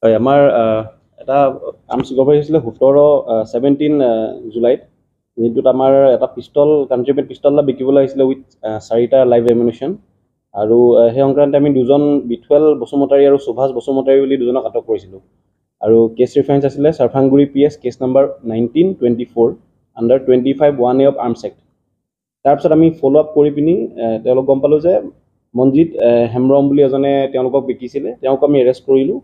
হয় আমাৰ এটা আৰ্মছ ৰিকভাৰী হৈছিলে 17 জুলাইত যিটোত আমাৰ এটা পিষ্টল কাণ্ট্ৰিমেড পিষ্টল এটা বিকিবলৈ আহিছিলে উইথ 4টা লাইভ এমিউনিশ্যন আৰু সেই সংক্ৰান্তে আমি দুজন বিথুৱেল বসুমতাৰী আৰু সুভাষ বসুমতাৰী বুলি দুজনক আটক কৰিছিলোঁ আৰু কেছ ৰেফাৰেঞ্চ আছিলে Sarfanguri PS case number 1924 under 25(1A) of arms act. তাৰপিছত আমি ফ'ল' আপ কৰি পিনি তেওঁলোক গম পালোঁ যে মনজিত হেমব্ৰম বুলি এজনে তেওঁলোকক বিকিছিলে, তেওঁক আমি এৰেষ্ট কৰিলোঁ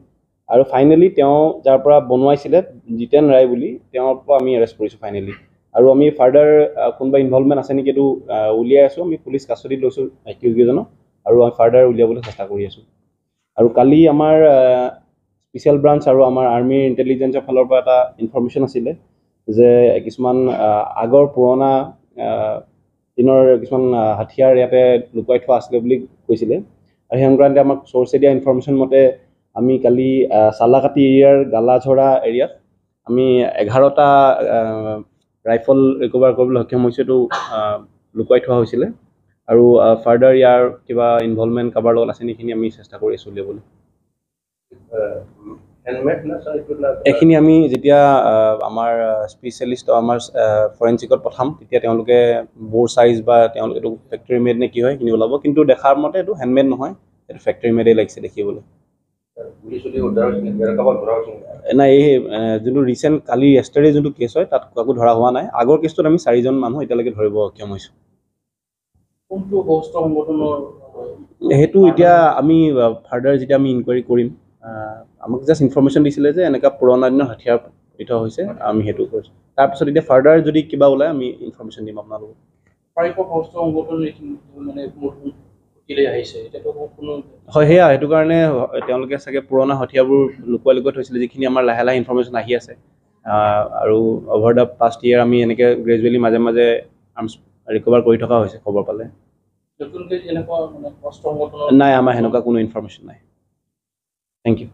আৰু ফাইনেলি তেওঁ যাৰ পৰা বনোৱাইছিলে জিতেন ৰায় বুলি তেওঁৰ পৰা আমি এৰেষ্ট কৰিছোঁ ফাইনেলি আৰু আমি ফাৰ্ডাৰ কোনোবা ইনভলভমেণ্ট আছে নেকি এইটো উলিয়াই আছোঁ। আমি পুলিচ কাষ্টডিত লৈছোঁ একিউজকেইজনক আৰু আমি ফাৰ্ডাৰ উলিয়াবলৈ চেষ্টা কৰি আছোঁ। আৰু কালি আমাৰ স্পেচিয়েল ব্ৰাঞ্চ আৰু আমাৰ আৰ্মিৰ ইণ্টেলিজেঞ্চৰ ফালৰ পৰা এটা ইনফৰমেশ্যন আছিলে যে কিছুমান আগৰ পুৰণা দিনৰ কিছুমান হাথিয়াৰ ইয়াতে লুকুৱাই থোৱা আছিলে বুলি কৈছিলে আৰু সেই সংক্ৰান্তে আমাক চ'ৰ্চে দিয়া ইনফৰমেশ্যন মতে আমি কালি চালাকাটি এৰিয়াৰ গালাঝৰা এৰিয়াত আমি 11টা ৰাইফল ৰিকভাৰ কৰিবলৈ সক্ষম হৈছোঁ। এইটো লুকুৱাই থোৱা হৈছিলে আৰু ফাৰ্ডাৰ ইয়াৰ কিবা ইনভলভমেণ্ট কাৰোবাৰ লগত আছে নেকি আমি চেষ্টা কৰি আছোঁ উলিয়াবলৈ। এইখিনি আমি যেতিয়া আমাৰ স্পেচিয়েলিষ্ট আমাৰ ফৰেঞ্চিকত পঠাম তেতিয়া তেওঁলোকে বোৰ চাইজ বা তেওঁলোকে এইটো ফেক্টৰী মেড নে কি হয় সেইখিনি ওলাব, কিন্তু দেখাৰ মতে এইটো হেণ্ডমেড নহয়, এইটো ফেক্টৰী মেডেই লাগিছে দেখিবলৈ। নাই এই যোনটো ৰিচেণ্ট কালি য়েষ্টাৰডে যোনটো কেছ হয় তাত কাকো ধৰা হোৱা নাই। আগৰ কেছটোত আমি 4জন মানুহ এতিয়ালৈকে ধৰিব সক্ষম হৈছোঁ। সেইটো এতিয়া আমি ফাৰ্ডাৰ যেতিয়া আমি ইনকুৱাৰী কৰিম আমাক জাষ্ট ইনফৰমেশ্যন দিছিলে যে এনেকুৱা পুৰণা দিনৰ হাথিয়াৰ পৃথ হৈছে, আমি সেইটো কৰিছোঁ। তাৰপিছত এতিয়া ফাৰ্ডাৰ যদি কিবা ওলায় আমি ইনফৰমেশ্যন দিম আপোনালোকক। হয় সেয়া সেইটো কাৰণে তেওঁলোকে চাগে পুৰণা হথিয়াৰবোৰ লুকুৱাই থৈছিলে যিখিনি আমাৰ লাহে লাহে ইনফৰমেশ্যন আহি আছে আৰু অভাৰ দ্য পাষ্ট ইয়েৰ আমি এনেকৈ গ্ৰেজুৱেলি মাজে মাজে আৰ্মছ ৰিকভাৰ কৰি থকা হৈছে খবৰ পালে। নাই আমাৰ সেনেকুৱা কোনো ইনফৰমেশ্যন নাই। Thank U.